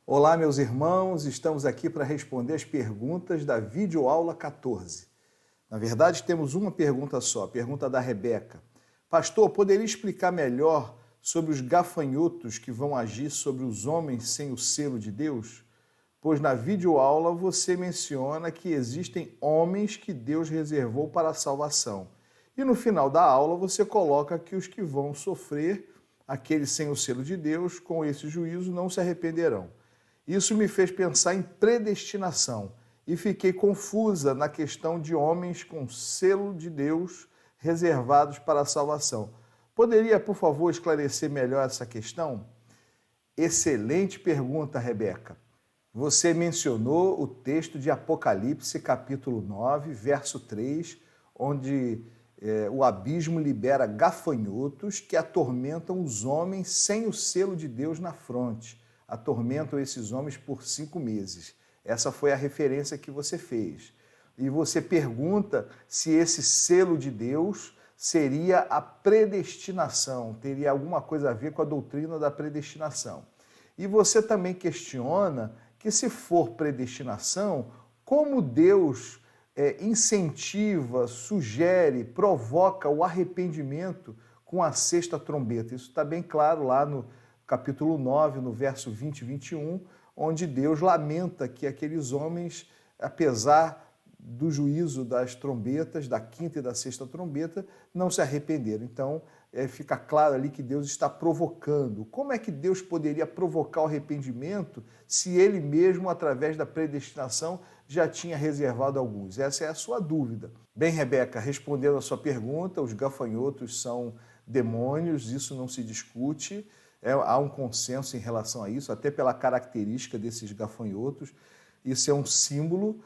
Olá, meus irmãos, estamos aqui para responder as perguntas da videoaula 14. Na verdade, temos uma pergunta só, a pergunta da Rebeca. Pastor, poderia explicar melhor sobre os gafanhotos que vão agir sobre os homens sem o selo de Deus? Pois na videoaula você menciona que existem homens que Deus reservou para a salvação. E no final da aula você coloca que os que vão sofrer, aqueles sem o selo de Deus, com esse juízo não se arrependerão. Isso me fez pensar em predestinação e fiquei confusa na questão de homens com selo de Deus reservados para a salvação. Poderia, por favor, esclarecer melhor essa questão? Excelente pergunta, Rebeca. Você mencionou o texto de Apocalipse, capítulo 9, verso 3, onde o abismo libera gafanhotos que atormentam os homens sem o selo de Deus na fronte. Atormentam esses homens por 5 meses. Essa foi a referência que você fez. E você pergunta se esse selo de Deus seria a predestinação, teria alguma coisa a ver com a doutrina da predestinação. E você também questiona que, se for predestinação, como Deus incentiva, sugere, provoca o arrependimento com a sexta trombeta. Isso está bem claro lá no capítulo 9, no verso 20 e 21, onde Deus lamenta que aqueles homens, apesar do juízo das trombetas, da quinta e da sexta trombeta, não se arrependeram. Então, fica claro ali que Deus está provocando. Como é que Deus poderia provocar o arrependimento se Ele mesmo, através da predestinação, já tinha reservado alguns? Essa é a sua dúvida. Bem, Rebeca, respondendo a sua pergunta, os gafanhotos são demônios, isso não se discute. Há um consenso em relação a isso, até pela característica desses gafanhotos. Isso é um símbolo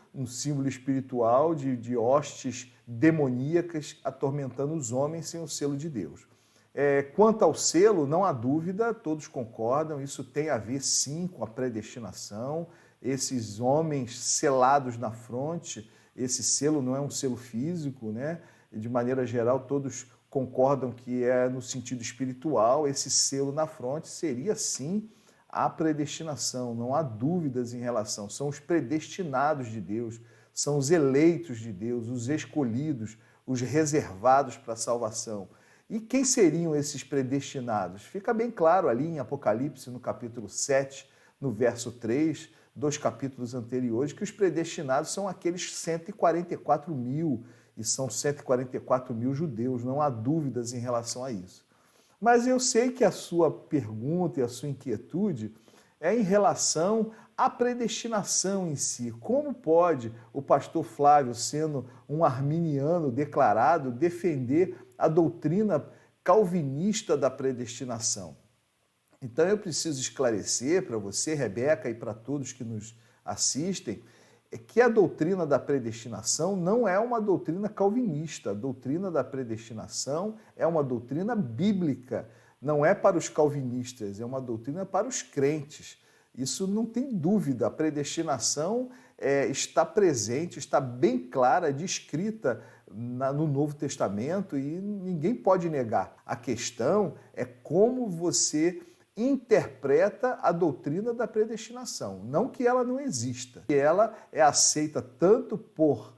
espiritual de hostes demoníacas atormentando os homens sem o selo de Deus. Quanto ao selo, não há dúvida, todos concordam, isso tem a ver sim com a predestinação. Esses homens selados na fronte, esse selo não é um selo físico, né? De maneira geral, todos concordam que é no sentido espiritual. Esse selo na fronte seria sim a predestinação, não há dúvidas em relação. São os predestinados de Deus, são os eleitos de Deus, os escolhidos, os reservados para a salvação. E quem seriam esses predestinados? Fica bem claro ali em Apocalipse, no capítulo 7, no verso 3, 2 capítulos anteriores, que os predestinados são aqueles 144 mil, e são 144 mil judeus, não há dúvidas em relação a isso. Mas eu sei que a sua pergunta e a sua inquietude é em relação à predestinação em si. Como pode o pastor Flávio, sendo um arminiano declarado, defender a doutrina calvinista da predestinação? Então eu preciso esclarecer para você, Rebeca, e para todos que nos assistem, que a doutrina da predestinação não é uma doutrina calvinista. A doutrina da predestinação é uma doutrina bíblica, não é para os calvinistas, é uma doutrina para os crentes. Isso não tem dúvida, a predestinação está presente, está bem clara, descrita no Novo Testamento e ninguém pode negar. A questão é como você interpreta a doutrina da predestinação. Não que ela não exista, que ela é aceita tanto por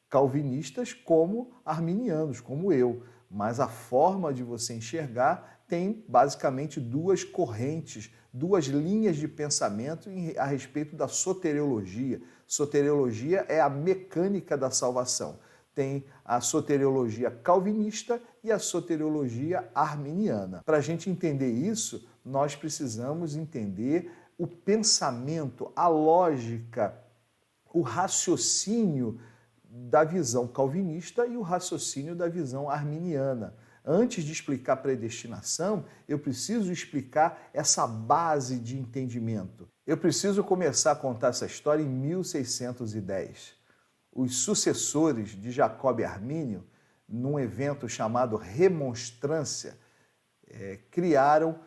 calvinistas como arminianos, como eu. Mas a forma de você enxergar tem basicamente duas correntes, duas linhas de pensamento a respeito da soteriologia. Soteriologia é a mecânica da salvação. Tem a soteriologia calvinista e a soteriologia arminiana. Para a gente entender isso, nós precisamos entender o pensamento, a lógica, o raciocínio da visão calvinista e o raciocínio da visão arminiana. Antes de explicar predestinação, eu preciso explicar essa base de entendimento. Eu preciso começar a contar essa história em 1610. Os sucessores de Jacob Armínio, num evento chamado Remonstrância, criaram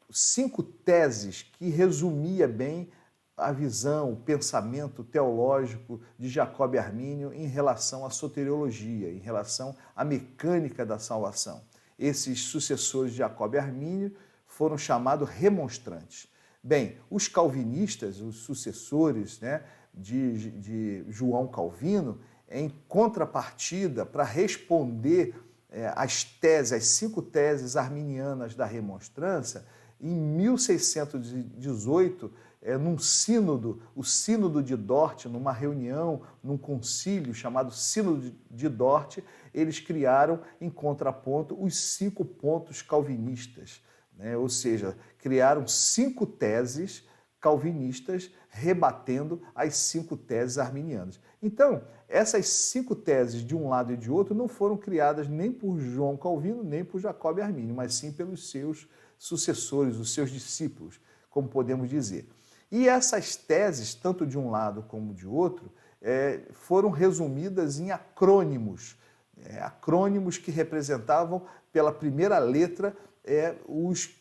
5 teses que resumia bem a visão, o pensamento teológico de Jacob Armínio em relação à soteriologia, em relação à mecânica da salvação. Esses sucessores de Jacob Armínio foram chamados remonstrantes. Bem, os calvinistas, os sucessores, né, de João Calvino, em contrapartida, para responder as 5 teses arminianas da remonstrância, em 1618, num sínodo, o Sínodo de Dort, numa reunião, num concílio chamado Sínodo de Dort, eles criaram, em contraponto, os 5 pontos calvinistas, né? Ou seja, criaram 5 teses calvinistas rebatendo as 5 teses arminianas. Então, essas 5 teses de um lado e de outro não foram criadas nem por João Calvino, nem por Jacob Arminio, mas sim pelos seus sucessores, os seus discípulos, como podemos dizer. E essas teses, tanto de um lado como de outro, foram resumidas em acrônimos, acrônimos que representavam pela primeira letra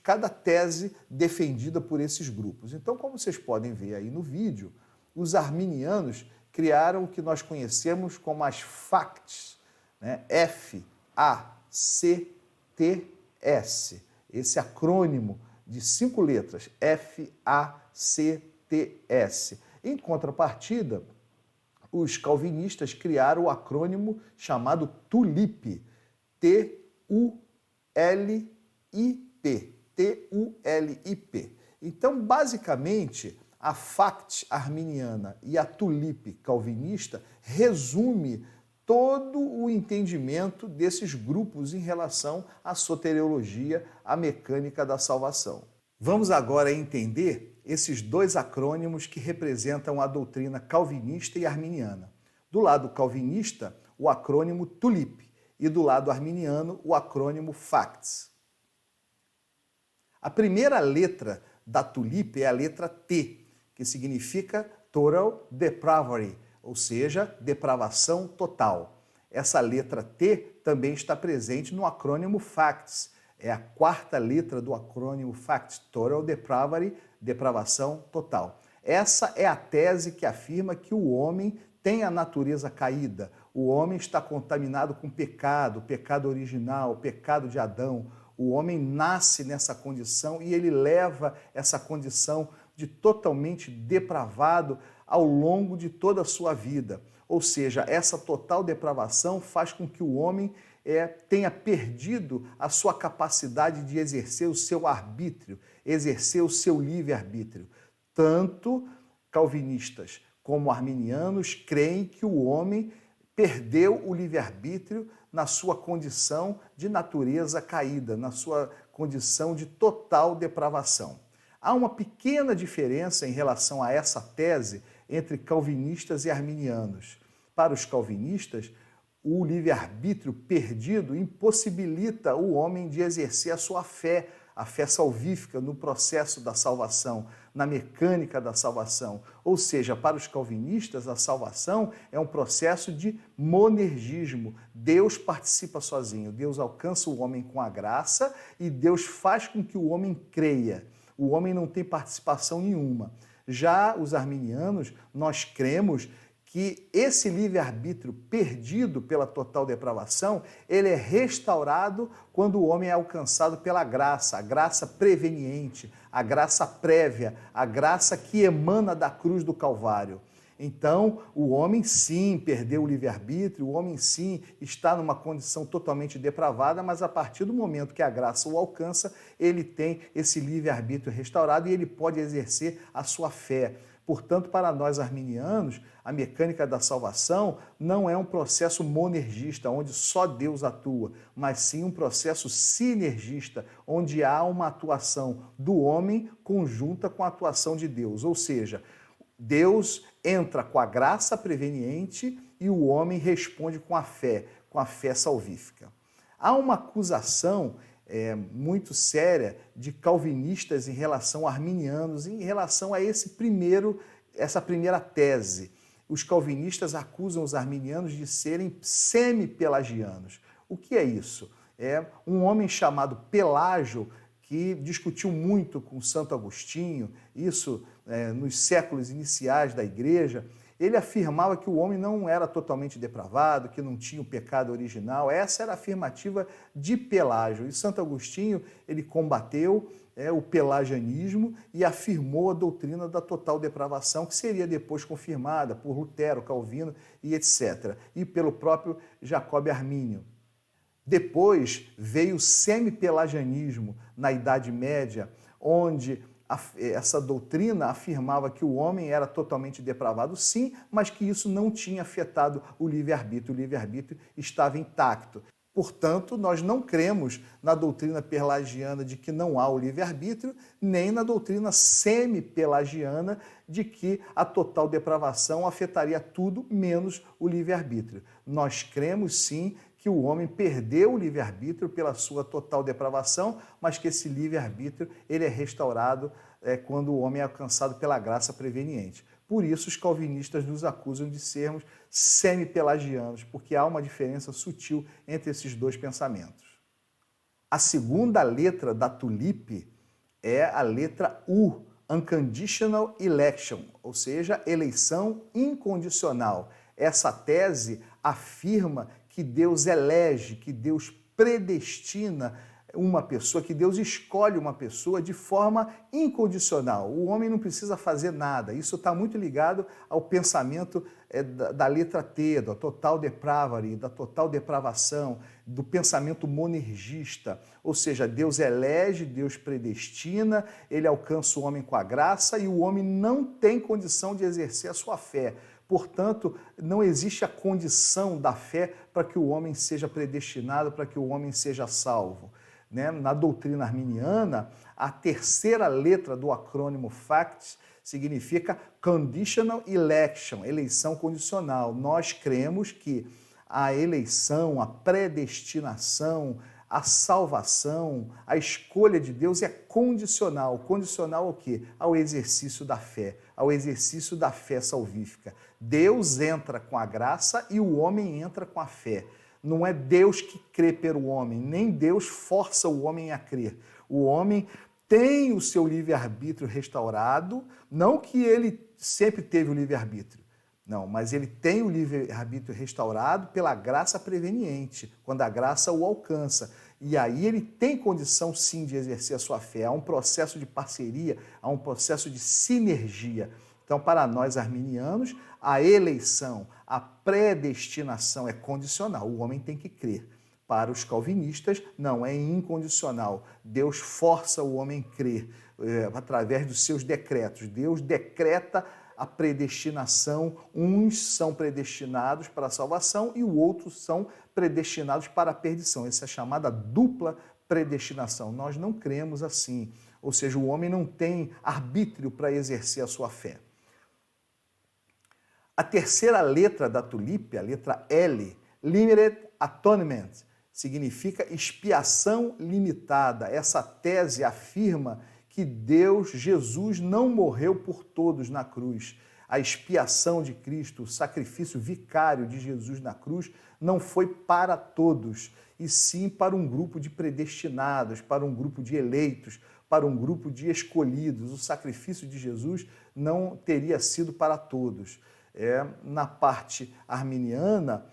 cada tese defendida por esses grupos. Então, como vocês podem ver aí no vídeo, os arminianos criaram o que nós conhecemos como as facts, né? F-A-C-T-S, esse acrônimo de 5 letras, F-A-C-T-S. Em contrapartida, os calvinistas criaram o acrônimo chamado TULIP, T-U-L-I-P, T-U-L-I-P. Então, basicamente, a fact arminiana e a TULIP calvinista resume todo o entendimento desses grupos em relação à soteriologia, à mecânica da salvação. Vamos agora entender esses 2 acrônimos que representam a doutrina calvinista e arminiana. Do lado calvinista, o acrônimo TULIP, e do lado arminiano, o acrônimo FACTS. A primeira letra da TULIP é a letra T, que significa Total Depravity, ou seja, depravação total. Essa letra T também está presente no acrônimo FACTS. É a 4ª letra do acrônimo FACTS, Total Depravity, depravação total. Essa é a tese que afirma que o homem tem a natureza caída, o homem está contaminado com pecado, o pecado original, o pecado de Adão. O homem nasce nessa condição e ele leva essa condição de totalmente depravado ao longo de toda a sua vida. Ou seja, essa total depravação faz com que o homem tenha perdido a sua capacidade de exercer o seu arbítrio, exercer o seu livre-arbítrio. Tanto calvinistas como arminianos creem que o homem perdeu o livre-arbítrio na sua condição de natureza caída, na sua condição de total depravação. Há uma pequena diferença em relação a essa tese entre calvinistas e arminianos. Para os calvinistas, o livre-arbítrio perdido impossibilita o homem de exercer a sua fé, a fé salvífica no processo da salvação, na mecânica da salvação. Ou seja, para os calvinistas, a salvação é um processo de monergismo. Deus participa sozinho, Deus alcança o homem com a graça e Deus faz com que o homem creia. O homem não tem participação nenhuma. Já os arminianos, nós cremos que esse livre-arbítrio perdido pela total depravação, ele é restaurado quando o homem é alcançado pela graça, a graça preveniente, a graça prévia, a graça que emana da cruz do Calvário. Então, o homem sim perdeu o livre-arbítrio, o homem sim está numa condição totalmente depravada, mas a partir do momento que a graça o alcança, ele tem esse livre-arbítrio restaurado e ele pode exercer a sua fé. Portanto, para nós arminianos, a mecânica da salvação não é um processo monergista, onde só Deus atua, mas sim um processo sinergista, onde há uma atuação do homem conjunta com a atuação de Deus. Ou seja, Deus entra com a graça preveniente e o homem responde com a fé salvífica. Há uma acusação muito séria de calvinistas em relação a arminianos, em relação a essa primeira tese. Os calvinistas acusam os arminianos de serem semi-pelagianos. O que é isso? É um homem chamado Pelágio, que discutiu muito com Santo Agostinho, isso nos séculos iniciais da igreja. Ele afirmava que o homem não era totalmente depravado, que não tinha o pecado original. Essa era a afirmativa de Pelágio. E Santo Agostinho, ele combateu o pelagianismo e afirmou a doutrina da total depravação, que seria depois confirmada por Lutero, Calvino e etc. E pelo próprio Jacob Armínio. Depois veio o semi-pelagianismo na Idade Média, onde essa doutrina afirmava que o homem era totalmente depravado, sim, mas que isso não tinha afetado o livre-arbítrio. O livre-arbítrio estava intacto. Portanto, nós não cremos na doutrina pelagiana de que não há o livre-arbítrio, nem na doutrina semi-pelagiana de que a total depravação afetaria tudo menos o livre-arbítrio. Nós cremos, sim, que o homem perdeu o livre-arbítrio pela sua total depravação, mas que esse livre-arbítrio ele é restaurado quando o homem é alcançado pela graça preveniente. Por isso, os calvinistas nos acusam de sermos semi-pelagianos, porque há uma diferença sutil entre esses dois pensamentos. A segunda letra da tulipe é a letra U, Unconditional Election, ou seja, eleição incondicional. Essa tese afirma que Deus elege, que Deus predestina uma pessoa, que Deus escolhe uma pessoa de forma incondicional. O homem não precisa fazer nada. Isso está muito ligado ao pensamento da letra T, da total depravity, da total depravação, do pensamento monergista. Ou seja, Deus elege, Deus predestina, ele alcança o homem com a graça e o homem não tem condição de exercer a sua fé. Portanto, não existe a condição da fé para que o homem seja predestinado, para que o homem seja salvo. Na doutrina arminiana, a terceira letra do acrônimo FACTS significa Conditional Election, eleição condicional. Nós cremos que a eleição, a predestinação, a salvação, a escolha de Deus é condicional. Condicional ao quê? Ao exercício da fé, ao exercício da fé salvífica. Deus entra com a graça e o homem entra com a fé. Não é Deus que crê pelo homem, nem Deus força o homem a crer. O homem tem o seu livre-arbítrio restaurado, não que ele sempre teve o livre-arbítrio, não, mas ele tem o livre-arbítrio restaurado pela graça preveniente, quando a graça o alcança. E aí ele tem condição, sim, de exercer a sua fé. Há um processo de parceria, há um processo de sinergia. Então, para nós arminianos, a eleição, a predestinação é condicional. O homem tem que crer. Para os calvinistas, não, é incondicional. Deus força o homem a crer através dos seus decretos. Deus decreta a predestinação. Uns são predestinados para a salvação e os outros são predestinados para a perdição. Essa é a chamada dupla predestinação. Nós não cremos assim. Ou seja, o homem não tem arbítrio para exercer a sua fé. A terceira letra da tulipe, a letra L, Limited Atonement, significa expiação limitada. Essa tese afirma que Deus, Jesus, não morreu por todos na cruz. A expiação de Cristo, o sacrifício vicário de Jesus na cruz, não foi para todos, e sim para um grupo de predestinados, para um grupo de eleitos, para um grupo de escolhidos. O sacrifício de Jesus não teria sido para todos. Na parte arminiana,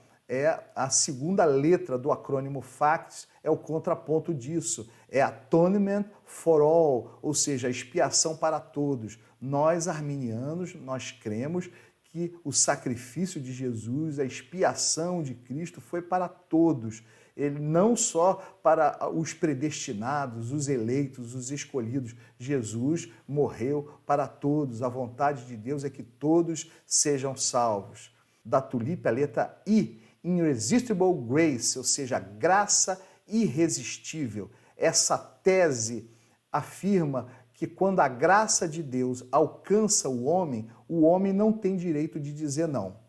a segunda letra do acrônimo FACTS é o contraponto disso. É Atonement for All, ou seja, a expiação para todos. Nós, arminianos, nós cremos que o sacrifício de Jesus, a expiação de Cristo foi para todos. Ele não só para os predestinados, os eleitos, os escolhidos. Jesus morreu para todos. A vontade de Deus é que todos sejam salvos. Da tulipe, a letra I, Irresistible Grace, ou seja, graça irresistível. Essa tese afirma que quando a graça de Deus alcança o homem não tem direito de dizer não.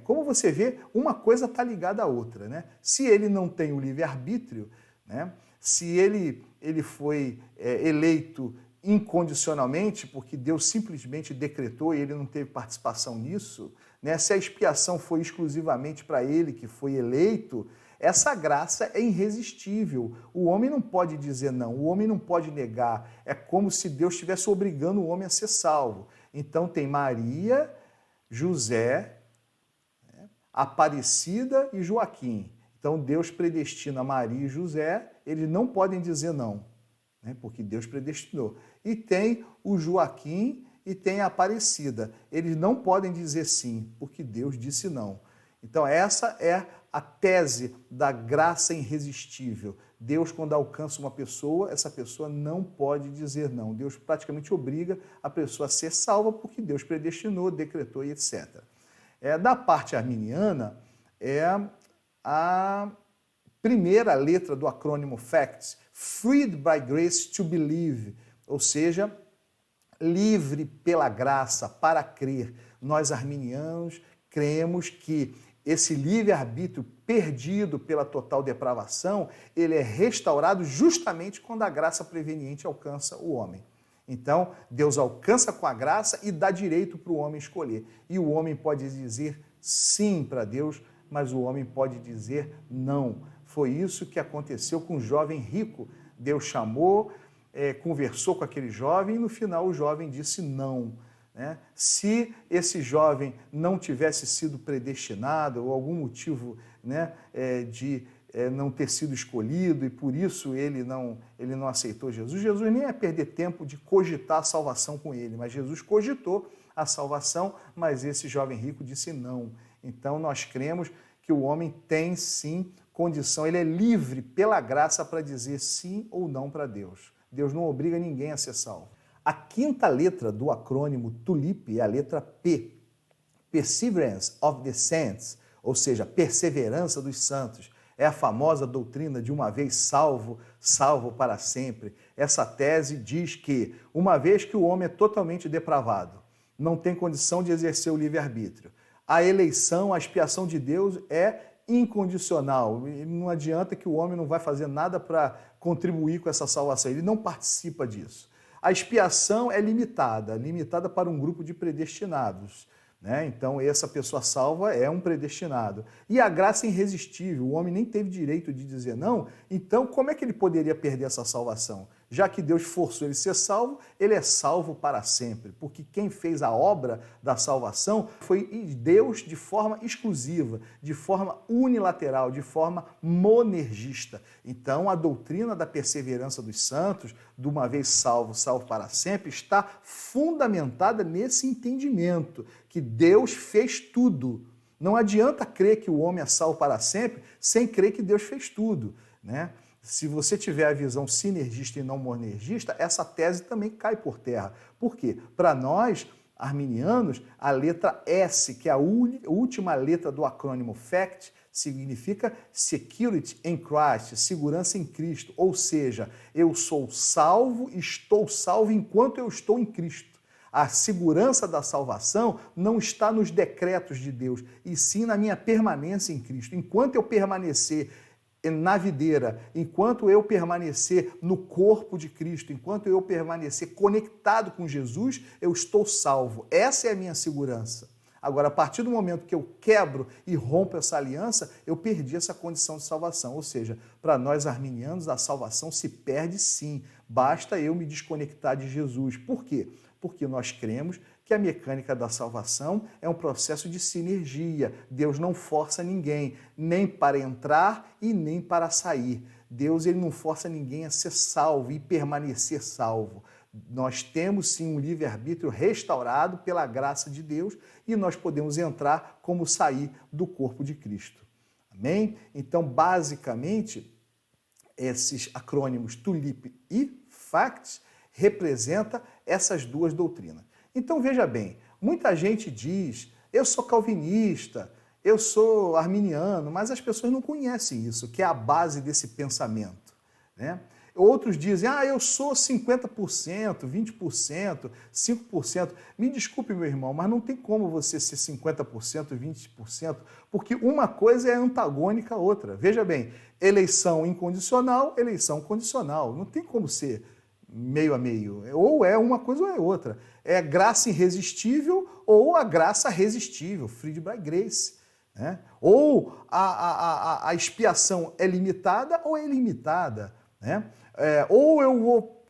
Como você vê, uma coisa está ligada à outra. Se ele não tem o livre-arbítrio, se ele foi eleito incondicionalmente, porque Deus simplesmente decretou e ele não teve participação nisso, se a expiação foi exclusivamente para ele que foi eleito, essa graça é irresistível. O homem não pode dizer não, o homem não pode negar. É como se Deus estivesse obrigando o homem a ser salvo. Então tem Maria, José, Aparecida e Joaquim. Então Deus predestina Maria e José, eles não podem dizer não, né? Porque Deus predestinou. E tem o Joaquim e tem a Aparecida. Eles não podem dizer sim, porque Deus disse não. Então essa é a tese da graça irresistível. Deus, quando alcança uma pessoa, essa pessoa não pode dizer não. Deus praticamente obriga a pessoa a ser salva porque Deus predestinou, decretou e etc. Da parte arminiana, é a primeira letra do acrônimo FACTS, Freed by Grace to Believe, ou seja, livre pela graça para crer. Nós arminianos cremos que esse livre-arbítrio perdido pela total depravação, ele é restaurado justamente quando a graça preveniente alcança o homem. Então, Deus alcança com a graça e dá direito para o homem escolher. E o homem pode dizer sim para Deus, mas o homem pode dizer não. Foi isso que aconteceu com o jovem rico. Deus chamou, conversou com aquele jovem e no final o jovem disse não. Se esse jovem não tivesse sido predestinado ou algum motivo de não ter sido escolhido e por isso ele não aceitou Jesus, Jesus nem ia perder tempo de cogitar a salvação com ele, mas Jesus cogitou a salvação, mas esse jovem rico disse não. Então nós cremos que o homem tem sim condição, ele é livre pela graça para dizer sim ou não para Deus. Deus não obriga ninguém a ser salvo. A quinta letra do acrônimo TULIP é a letra P, Perseverance of the Saints, ou seja, perseverança dos santos. É a famosa doutrina de uma vez salvo, salvo para sempre. Essa tese diz que, uma vez que o homem é totalmente depravado, não tem condição de exercer o livre-arbítrio, a eleição, a expiação de Deus é incondicional. E não adianta que o homem não vai fazer nada para contribuir com essa salvação, ele não participa disso. A expiação é limitada para um grupo de predestinados. Então, essa pessoa salva é um predestinado. E a graça é irresistível, o homem nem teve direito de dizer não, então como é que ele poderia perder essa salvação? Já que Deus forçou ele a ser salvo, ele é salvo para sempre, porque quem fez a obra da salvação foi Deus de forma exclusiva, de forma unilateral, de forma monergista. Então, a doutrina da perseverança dos santos, de uma vez salvo, salvo para sempre, está fundamentada nesse entendimento, que Deus fez tudo. Não adianta crer que o homem é salvo para sempre sem crer que Deus fez tudo, Se você tiver a visão sinergista e não monergista, essa tese também cai por terra. Por quê? Para nós, arminianos, a letra S, que é a última letra do acrônimo FACT, significa Security in Christ, segurança em Cristo. Ou seja, eu sou salvo, estou salvo enquanto eu estou em Cristo. A segurança da salvação não está nos decretos de Deus, e sim na minha permanência em Cristo. Enquanto eu permanecer na videira, enquanto eu permanecer no corpo de Cristo, enquanto eu permanecer conectado com Jesus, eu estou salvo. Essa é a minha segurança. Agora, a partir do momento que eu quebro e rompo essa aliança, eu perdi essa condição de salvação. Ou seja, para nós arminianos, a salvação se perde sim. Basta eu me desconectar de Jesus. Por quê? Porque nós cremos que a mecânica da salvação é um processo de sinergia. Deus não força ninguém, nem para entrar e nem para sair. Deus ele não força ninguém a ser salvo e permanecer salvo. Nós temos sim um livre-arbítrio restaurado pela graça de Deus e nós podemos entrar como sair do corpo de Cristo. Amém? Então, basicamente, esses acrônimos TULIP e FACTS representam essas duas doutrinas. Então, veja bem, muita gente diz, eu sou calvinista, eu sou arminiano, mas as pessoas não conhecem isso, que é a base desse pensamento, Outros dizem, eu sou 50%, 20%, 5%. Me desculpe, meu irmão, mas não tem como você ser 50%, 20%, porque uma coisa é antagônica à outra. Veja bem, eleição incondicional, eleição condicional. Não tem como ser meio a meio. Ou é uma coisa ou é outra. É graça irresistível ou a graça resistível, freed by grace. Ou a expiação é limitada ou é ilimitada. Ou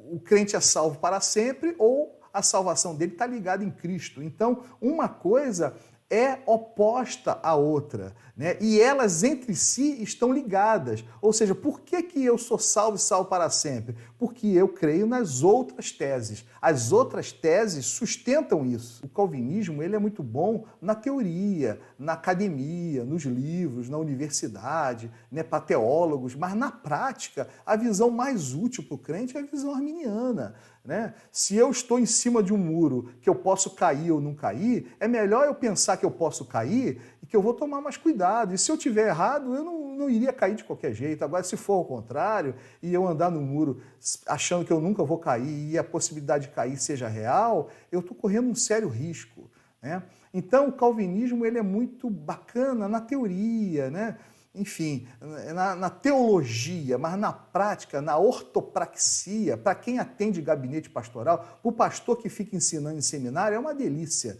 o crente é salvo para sempre, ou a salvação dele está ligada em Cristo. Então, uma coisa é oposta à outra, né? E elas entre si estão ligadas. Ou seja, por que eu sou salvo e salvo para sempre? Porque eu creio nas outras teses. As outras teses sustentam isso. O calvinismo ele é muito bom na teoria, na academia, nos livros, na universidade, né, para teólogos, mas na prática a visão mais útil para o crente é a visão arminiana. Né? Se eu estou em cima de um muro que eu posso cair ou não cair, é melhor eu pensar que eu posso cair e que eu vou tomar mais cuidado. E se eu tiver errado, eu não iria cair de qualquer jeito. Agora, se for ao contrário, e eu andar no muro achando que eu nunca vou cair e a possibilidade de cair seja real, eu estou correndo um sério risco. Né? Então, o calvinismo ele é muito bacana na teoria, né? Enfim, na teologia, mas na prática, na ortopraxia, para quem atende gabinete pastoral, o pastor que fica ensinando em seminário é uma delícia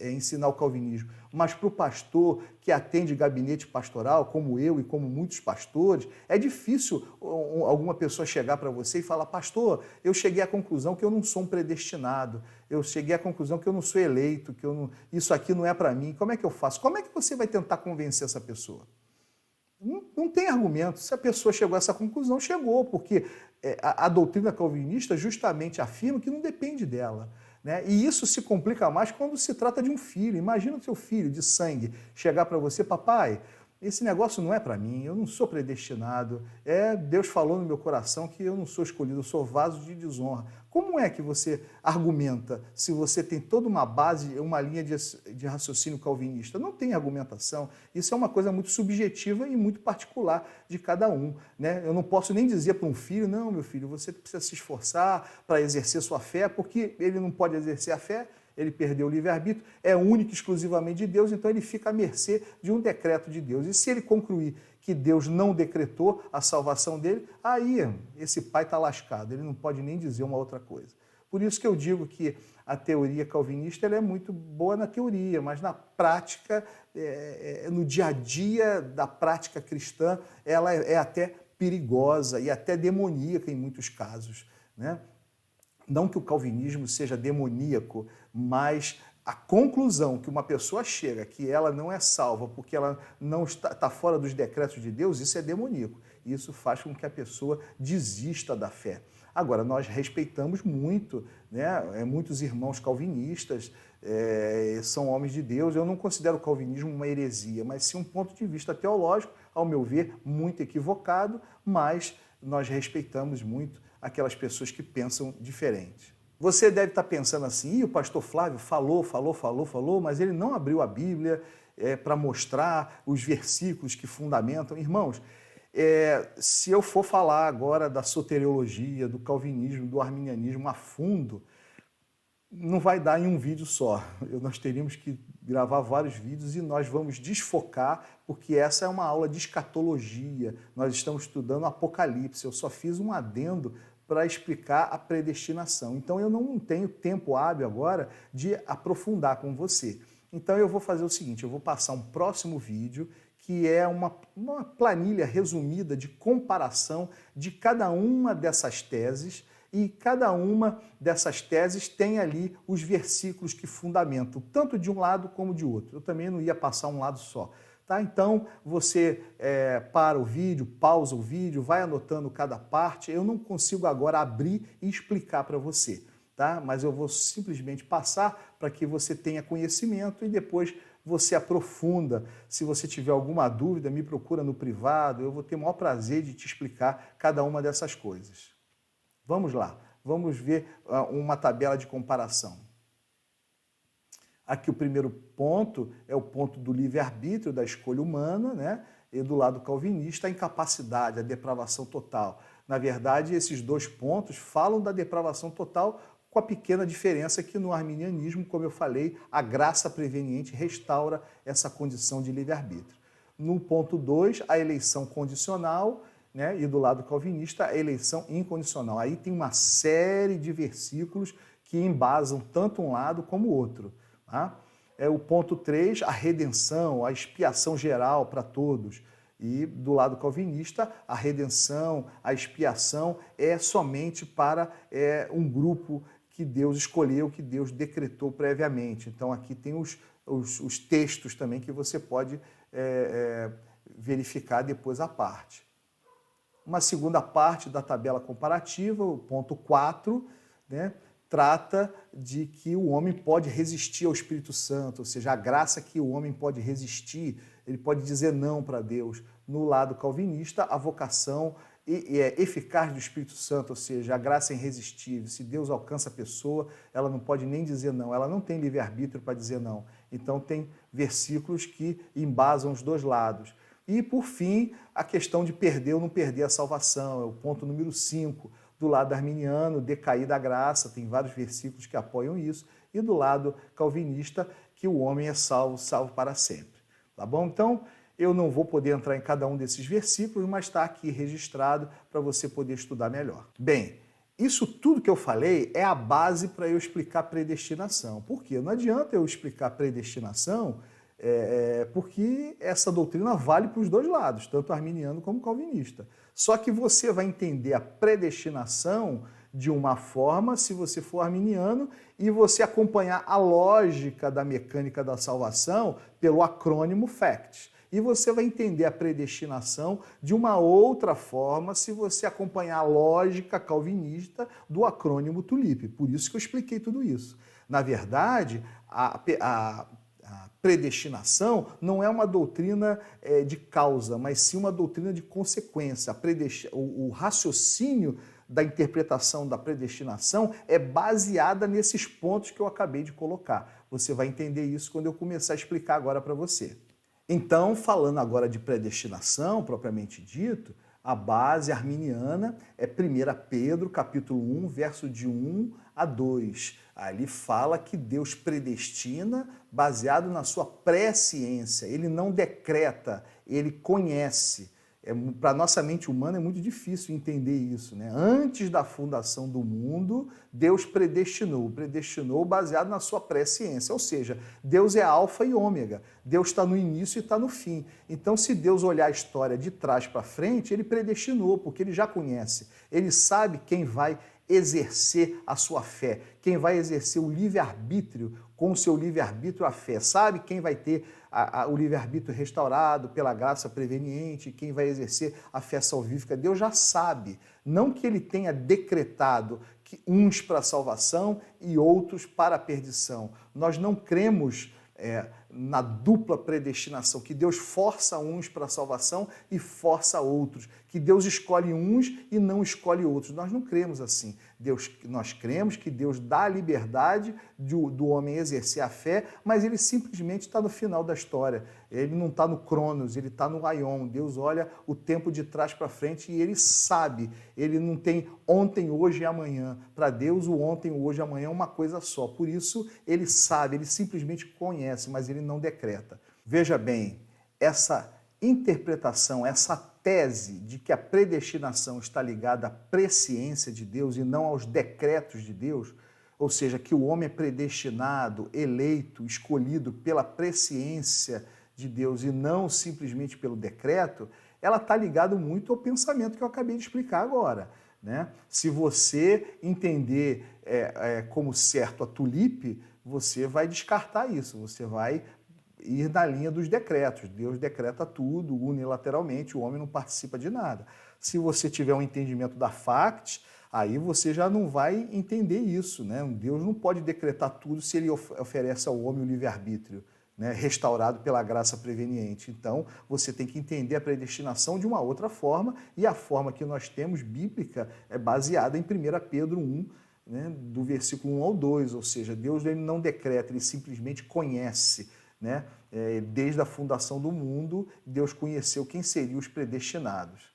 ensinar o calvinismo, mas para o pastor que atende gabinete pastoral, como eu e como muitos pastores, é difícil alguma pessoa chegar para você e falar: pastor, eu cheguei à conclusão que eu não sou um predestinado, eu cheguei à conclusão que eu não sou eleito, que isso aqui não é para mim, como é que eu faço? Como é que você vai tentar convencer essa pessoa? Não tem argumento. Se a pessoa chegou a essa conclusão, chegou, porque a doutrina calvinista justamente afirma que não depende dela. Né? E isso se complica mais quando se trata de um filho. Imagina o seu filho de sangue chegar para você: papai, esse negócio não é para mim, eu não sou predestinado, Deus falou no meu coração que eu não sou escolhido, eu sou vaso de desonra. Como é que você argumenta se você tem toda uma base, uma linha de raciocínio calvinista? Não tem argumentação. Isso é uma coisa muito subjetiva e muito particular de cada um. Né? Eu não posso nem dizer para um filho: não, meu filho, você precisa se esforçar para exercer sua fé, porque ele não pode exercer a fé, ele perdeu o livre-arbítrio, é único e exclusivamente de Deus, então ele fica à mercê de um decreto de Deus. E se ele concluir que Deus não decretou a salvação dele, aí esse pai está lascado, ele não pode nem dizer uma outra coisa. Por isso que eu digo que a teoria calvinista ela é muito boa na teoria, mas na prática, no dia a dia da prática cristã, ela é até perigosa e até demoníaca em muitos casos, né? Não que o calvinismo seja demoníaco, mas a conclusão que uma pessoa chega que ela não é salva porque ela não está fora dos decretos de Deus, isso é demoníaco. Isso faz com que a pessoa desista da fé. Agora, nós respeitamos muito, né, muitos irmãos calvinistas, são homens de Deus. Eu não considero o calvinismo uma heresia, mas sim um ponto de vista teológico, ao meu ver, muito equivocado, mas nós respeitamos muito aquelas pessoas que pensam diferente. Você deve estar pensando assim: o pastor Flávio falou, mas ele não abriu a Bíblia para mostrar os versículos que fundamentam. Irmãos, se eu for falar agora da soteriologia, do calvinismo, do arminianismo a fundo, não vai dar em um vídeo só. Nós teríamos que gravar vários vídeos e nós vamos desfocar, porque essa é uma aula de escatologia. Nós estamos estudando Apocalipse. Eu só fiz um adendo para explicar a predestinação. Então eu não tenho tempo hábil agora de aprofundar com você. Então eu vou fazer o seguinte: eu vou passar um próximo vídeo que é uma planilha resumida de comparação de cada uma dessas teses, e cada uma dessas teses tem ali os versículos que fundamentam, tanto de um lado como de outro. Eu também não ia passar um lado só. Tá? Então, você para o vídeo, pausa o vídeo, vai anotando cada parte. Eu não consigo agora abrir e explicar para você, tá? Mas eu vou simplesmente passar para que você tenha conhecimento e depois você aprofunda. Se você tiver alguma dúvida, me procura no privado, eu vou ter o maior prazer de te explicar cada uma dessas coisas. Vamos lá, vamos ver uma tabela de comparação. Aqui o primeiro ponto é o ponto do livre-arbítrio, da escolha humana, né? E do lado calvinista, a incapacidade, a depravação total. Na verdade, esses dois pontos falam da depravação total, com a pequena diferença que no arminianismo, como eu falei, a graça preveniente restaura essa condição de livre-arbítrio. No ponto 2, a eleição condicional, né? E do lado calvinista, a eleição incondicional. Aí tem uma série de versículos que embasam tanto um lado como o outro. Tá? O ponto 3, a redenção, a expiação geral para todos. E do lado calvinista, a redenção, a expiação é somente para um grupo que Deus escolheu, que Deus decretou previamente. Então aqui tem os textos também que você pode verificar depois à parte. Uma segunda parte da tabela comparativa, o ponto 4, né, trata de que o homem pode resistir ao Espírito Santo, ou seja, a graça que o homem pode resistir, ele pode dizer não para Deus. No lado calvinista, a vocação eficaz do Espírito Santo, ou seja, a graça é irresistível. Se Deus alcança a pessoa, ela não pode nem dizer não, ela não tem livre-arbítrio para dizer não. Então tem versículos que embasam os dois lados. E, por fim, a questão de perder ou não perder a salvação, é o ponto número 5. Do lado arminiano, decair da graça, tem vários versículos que apoiam isso, e do lado calvinista, que o homem é salvo, salvo para sempre. Tá bom? Então, eu não vou poder entrar em cada um desses versículos, mas está aqui registrado para você poder estudar melhor. Bem, isso tudo que eu falei é a base para eu explicar predestinação. Por quê? Não adianta eu explicar predestinação porque essa doutrina vale para os dois lados, tanto arminiano como calvinista. Só que você vai entender a predestinação de uma forma se você for arminiano e você acompanhar a lógica da mecânica da salvação pelo acrônimo FACT. E você vai entender a predestinação de uma outra forma se você acompanhar a lógica calvinista do acrônimo TULIP. Por isso que eu expliquei tudo isso. Na verdade, a predestinação não é uma doutrina de causa, mas sim uma doutrina de consequência. O raciocínio da interpretação da predestinação é baseada nesses pontos que eu acabei de colocar. Você vai entender isso quando eu começar a explicar agora para você. Então, falando agora de predestinação, propriamente dito, a base arminiana é 1 Pedro, capítulo 1, verso de 1 a 2. Ali fala que Deus predestina baseado na sua presciência. Ele não decreta, ele conhece. Para a nossa mente humana é muito difícil entender isso, né? Antes da fundação do mundo, Deus predestinou baseado na sua presciência, ou seja, Deus é alfa e ômega, Deus está no início e está no fim. Então, se Deus olhar a história de trás para frente, ele predestinou, porque ele já conhece, ele sabe quem vai exercer a sua fé, quem vai exercer o livre-arbítrio com o seu livre-arbítrio a fé, sabe quem vai ter o livre-arbítrio restaurado pela graça preveniente, quem vai exercer a fé salvífica. Deus já sabe, não que ele tenha decretado que uns para a salvação e outros para a perdição. Nós não cremos na dupla predestinação, que Deus força uns para a salvação e força outros, que Deus escolhe uns e não escolhe outros. Nós não cremos assim. Nós cremos que Deus dá a liberdade do homem exercer a fé, mas ele simplesmente está no final da história. Ele não está no Cronos, ele está no Aion. Deus olha o tempo de trás para frente e ele sabe. Ele não tem ontem, hoje e amanhã. Para Deus, o ontem, o hoje e amanhã é uma coisa só. Por isso, ele sabe, ele simplesmente conhece, mas ele não decreta. Veja bem, essa interpretação, essa tese de que a predestinação está ligada à presciência de Deus e não aos decretos de Deus, ou seja, que o homem é predestinado, eleito, escolhido pela presciência de Deus e não simplesmente pelo decreto, ela está ligada muito ao pensamento que eu acabei de explicar agora, né? Se você entender como certo a tulipe, você vai descartar isso, você vai ir na linha dos decretos. Deus decreta tudo unilateralmente, o homem não participa de nada. Se você tiver um entendimento da FACT, aí você já não vai entender isso, né? Deus não pode decretar tudo se ele oferece ao homem o livre-arbítrio, né? Restaurado pela graça preveniente. Então, você tem que entender a predestinação de uma outra forma, e a forma que nós temos, bíblica, é baseada em 1 Pedro 1, né? Do versículo 1 ao 2, ou seja, Deus ele não decreta, ele simplesmente conhece, né? Desde a fundação do mundo, Deus conheceu quem seriam os predestinados.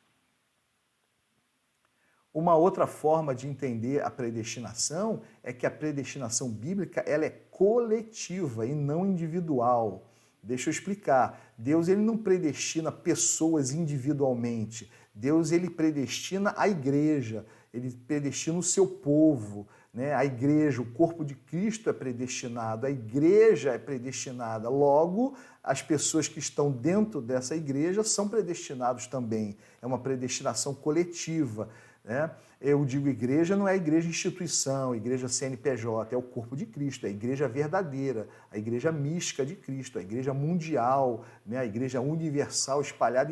Uma outra forma de entender a predestinação é que a predestinação bíblica ela é coletiva e não individual. Deixa eu explicar. Deus ele não predestina pessoas individualmente. Deus ele predestina a igreja, ele predestina o seu povo. Né? A igreja, o corpo de Cristo é predestinado, a igreja é predestinada. Logo, as pessoas que estão dentro dessa igreja são predestinados também. É uma predestinação coletiva. Né? Eu digo igreja, não é igreja instituição, igreja CNPJ, é o corpo de Cristo, é a igreja verdadeira, a igreja mística de Cristo, a igreja mundial, né? A igreja universal espalhada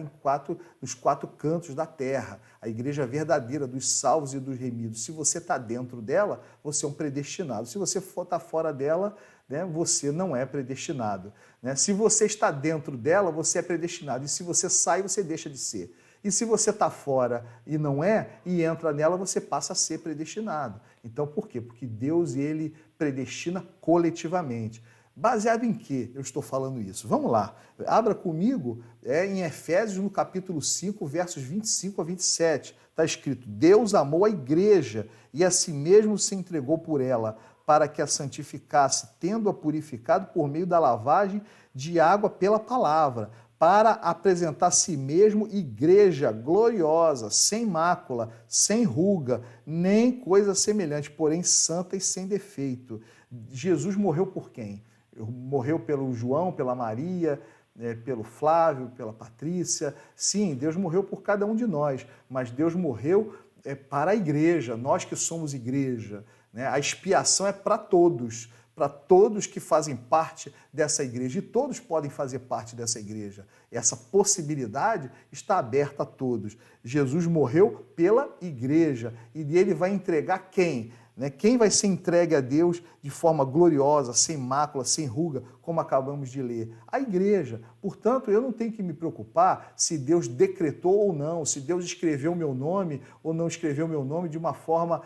nos quatro cantos da terra, a igreja verdadeira dos salvos e dos remidos. Se você está dentro dela, você é um predestinado. Se você está fora dela, né, você não é predestinado. Né? Se você está dentro dela, você é predestinado. E se você sai, você deixa de ser. E se você está fora e não é, e entra nela, você passa a ser predestinado. Então, por quê? Porque Deus, ele predestina coletivamente. Baseado em que eu estou falando isso? Vamos lá. Abra comigo em Efésios, no capítulo 5, versos 25 a 27. Está escrito: Deus amou a igreja e a si mesmo se entregou por ela, para que a santificasse, tendo-a purificado por meio da lavagem de água pela palavra, para apresentar a si mesmo igreja gloriosa, sem mácula, sem ruga, nem coisa semelhante, porém santa e sem defeito. Jesus morreu por quem? Morreu pelo João, pela Maria, pelo Flávio, pela Patrícia. Sim, Deus morreu por cada um de nós, mas Deus morreu para a igreja, nós que somos igreja. Né? A expiação é para todos que fazem parte dessa igreja, e todos podem fazer parte dessa igreja. Essa possibilidade está aberta a todos. Jesus morreu pela igreja, e ele vai entregar quem? Né? Quem vai ser entregue a Deus de forma gloriosa, sem mácula, sem ruga, como acabamos de ler? A igreja. Portanto, eu não tenho que me preocupar se Deus decretou ou não, se Deus escreveu o meu nome ou não escreveu o meu nome de uma forma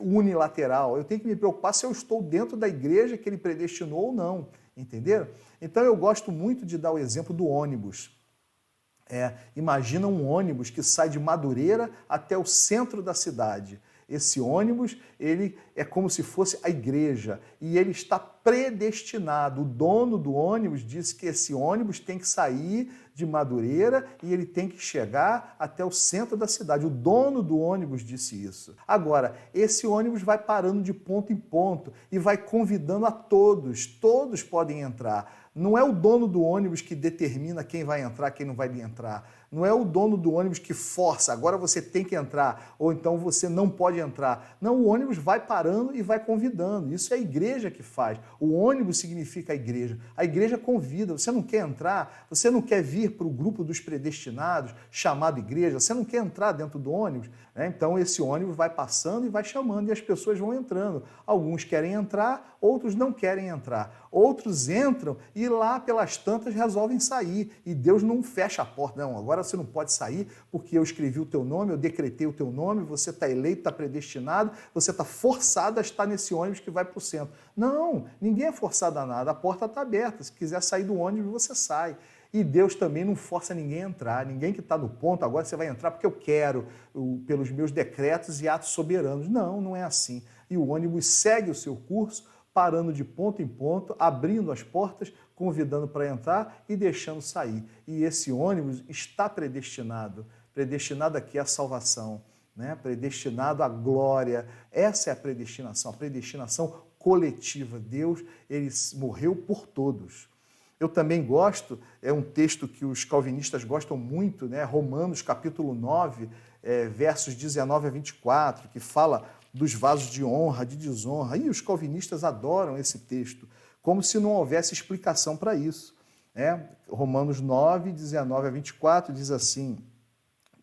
unilateral. Eu tenho que me preocupar se eu estou dentro da igreja que ele predestinou ou não. Entenderam? Então, eu gosto muito de dar o exemplo do ônibus. Imagina um ônibus que sai de Madureira até o centro da cidade. Esse ônibus, ele é como se fosse a igreja, e ele está predestinado. O dono do ônibus disse que esse ônibus tem que sair de Madureira e ele tem que chegar até o centro da cidade. O dono do ônibus disse isso. Agora, esse ônibus vai parando de ponto em ponto e vai convidando a todos. Todos podem entrar. Não é o dono do ônibus que determina quem vai entrar, quem não vai entrar. Não é o dono do ônibus que força, agora você tem que entrar, ou então você não pode entrar. Não, o ônibus vai parando e vai convidando. Isso é a igreja que faz. O ônibus significa a igreja. A igreja convida. Você não quer entrar? Você não quer vir para o grupo dos predestinados, chamado igreja? Você não quer entrar dentro do ônibus? Então esse ônibus vai passando e vai chamando, e as pessoas vão entrando. Alguns querem entrar, outros não querem entrar. Outros entram e lá pelas tantas resolvem sair. E Deus não fecha a porta. Não, agora você não pode sair porque eu escrevi o teu nome, eu decretei o teu nome, você está eleito, está predestinado, você está forçado a estar nesse ônibus que vai para o centro. Não, ninguém é forçado a nada, a porta está aberta. Se quiser sair do ônibus, você sai. E Deus também não força ninguém a entrar. Ninguém que está no ponto, agora você vai entrar porque eu quero, pelos meus decretos e atos soberanos. Não, não é assim. E o ônibus segue o seu curso, parando de ponto em ponto, abrindo as portas, convidando para entrar e deixando sair. E esse ônibus está predestinado. Predestinado aqui à salvação, né? Predestinado à glória. Essa é a predestinação coletiva. Deus, ele morreu por todos. Eu também gosto, é um texto que os calvinistas gostam muito, né? Romanos capítulo 9, versos 19 a 24, que fala dos vasos de honra, de desonra. E os calvinistas adoram esse texto, como se não houvesse explicação para isso. Romanos 9, 19 a 24 diz assim: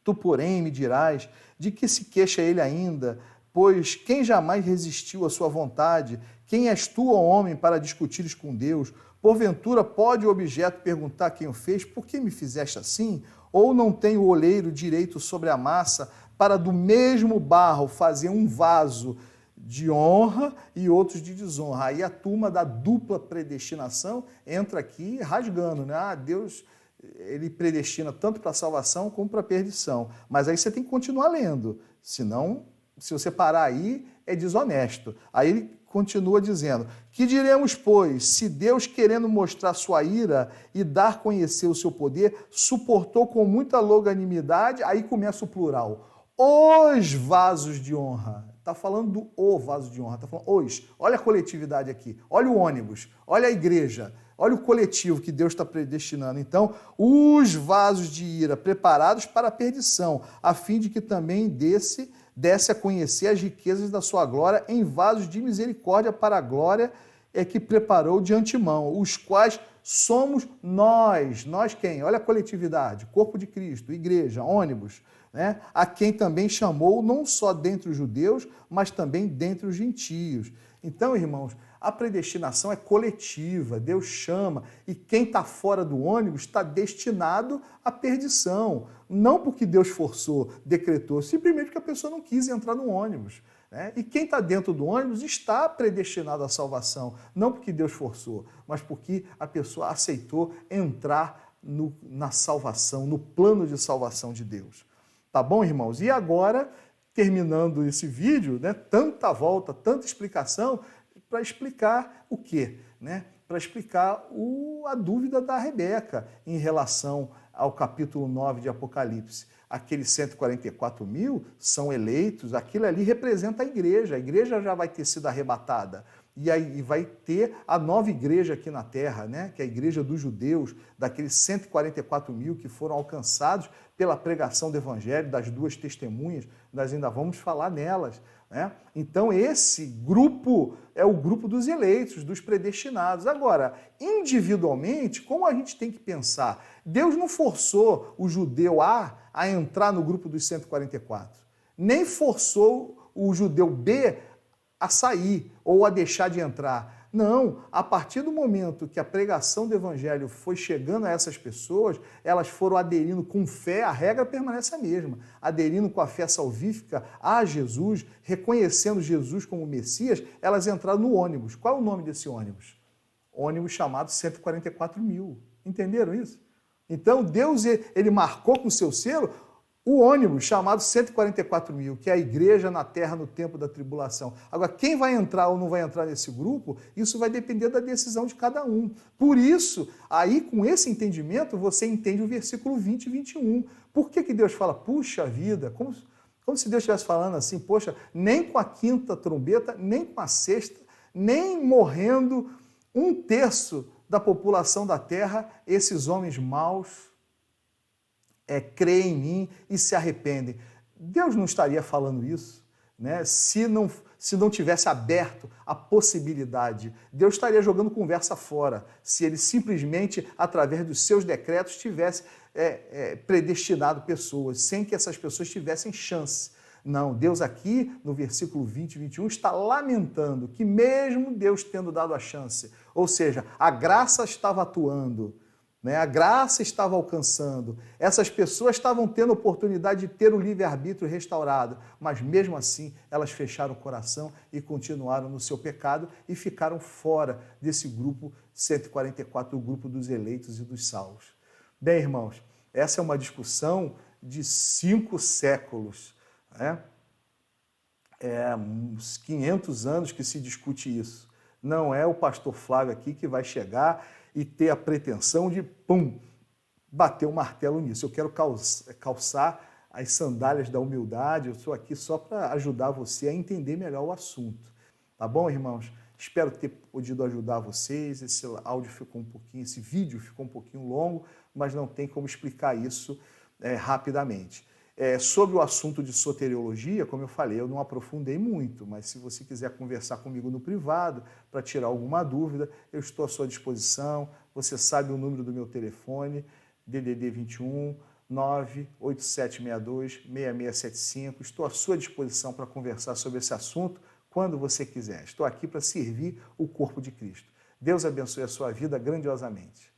Tu, porém, me dirás, de que se queixa ele ainda? Pois quem jamais resistiu à sua vontade? Quem és tu, ó homem, para discutires com Deus? Porventura pode o objeto perguntar quem o fez, por que me fizeste assim? Ou não tem o oleiro direito sobre a massa para do mesmo barro fazer um vaso de honra e outros de desonra? Aí a turma da dupla predestinação entra aqui rasgando, né? Deus, ele predestina tanto para a salvação como para a perdição. Mas aí você tem que continuar lendo, senão, se você parar aí, é desonesto. Aí ele continua dizendo: que diremos, pois, se Deus, querendo mostrar sua ira e dar a conhecer o seu poder, suportou com muita longanimidade, aí começa o plural, os vasos de honra. Está falando do o vaso de honra, está falando os. Olha a coletividade aqui, olha o ônibus, olha a igreja, olha o coletivo que Deus está predestinando. Então, os vasos de ira preparados para a perdição, a fim de que também desse desse a conhecer as riquezas da sua glória em vasos de misericórdia para a glória que preparou de antemão, os quais somos nós. Nós quem? Olha a coletividade, corpo de Cristo, igreja, ônibus, né? A quem também chamou não só dentre os judeus, mas também dentre os gentios. Então, irmãos, a predestinação é coletiva, Deus chama, e quem está fora do ônibus está destinado à perdição. Não porque Deus forçou, decretou, simplesmente porque a pessoa não quis entrar no ônibus. Né? E quem está dentro do ônibus está predestinado à salvação, não porque Deus forçou, mas porque a pessoa aceitou entrar na salvação, no plano de salvação de Deus. Tá bom, irmãos? E agora, terminando esse vídeo, né, tanta volta, tanta explicação, para explicar o quê? Né? Para explicar a dúvida da Rebeca em relação ao capítulo 9 de Apocalipse. Aqueles 144 mil são eleitos, aquilo ali representa a igreja já vai ter sido arrebatada. E aí vai ter a nova igreja aqui na terra, né? Que é a igreja dos judeus, daqueles 144 mil que foram alcançados pela pregação do evangelho, das duas testemunhas, nós ainda vamos falar nelas. Né? Então esse grupo é o grupo dos eleitos, dos predestinados. Agora, individualmente, como a gente tem que pensar? Deus não forçou o judeu A a entrar no grupo dos 144, nem forçou o judeu B a sair ou a deixar de entrar. Não, a partir do momento que a pregação do evangelho foi chegando a essas pessoas, elas foram aderindo com fé, a regra permanece a mesma, aderindo com a fé salvífica a Jesus, reconhecendo Jesus como Messias, elas entraram no ônibus. Qual é o nome desse ônibus? Ônibus chamado 144 mil. Entenderam isso? Então Deus, ele marcou com seu selo o ônibus chamado 144 mil, que é a igreja na terra no tempo da tribulação. Agora, quem vai entrar ou não vai entrar nesse grupo, isso vai depender da decisão de cada um. Por isso, aí com esse entendimento, você entende o versículo 20 e 21. Por que Deus fala, puxa vida, como se Deus estivesse falando assim, poxa, nem com a quinta trombeta, nem com a sexta, nem morrendo 1/3 da população da terra, esses homens maus creem em mim e se arrependem. Deus não estaria falando isso, né? Se não tivesse aberto a possibilidade. Deus estaria jogando conversa fora, se ele simplesmente, através dos seus decretos, tivesse predestinado pessoas, sem que essas pessoas tivessem chance. Não, Deus aqui, no versículo 20 e 21, está lamentando que mesmo Deus tendo dado a chance, ou seja, a graça estava atuando, né? A graça estava alcançando, essas pessoas estavam tendo a oportunidade de ter o livre-arbítrio restaurado, mas mesmo assim elas fecharam o coração e continuaram no seu pecado e ficaram fora desse grupo 144, o grupo dos eleitos e dos salvos. Bem, irmãos, essa é uma discussão de 5 séculos, né? Uns 500 anos que se discute isso. Não é o pastor Flávio aqui que vai chegar e ter a pretensão de, bater o martelo nisso. Eu quero calçar as sandálias da humildade, eu estou aqui só para ajudar você a entender melhor o assunto. Tá bom, irmãos? Espero ter podido ajudar vocês. Esse áudio ficou esse vídeo ficou um pouquinho longo, mas não tem como explicar isso rapidamente. Sobre o assunto de soteriologia, como eu falei, eu não aprofundei muito, mas se você quiser conversar comigo no privado para tirar alguma dúvida, eu estou à sua disposição. Você sabe o número do meu telefone, DDD 21 98762 6675. Estou à sua disposição para conversar sobre esse assunto quando você quiser. Estou aqui para servir o corpo de Cristo. Deus abençoe a sua vida grandiosamente.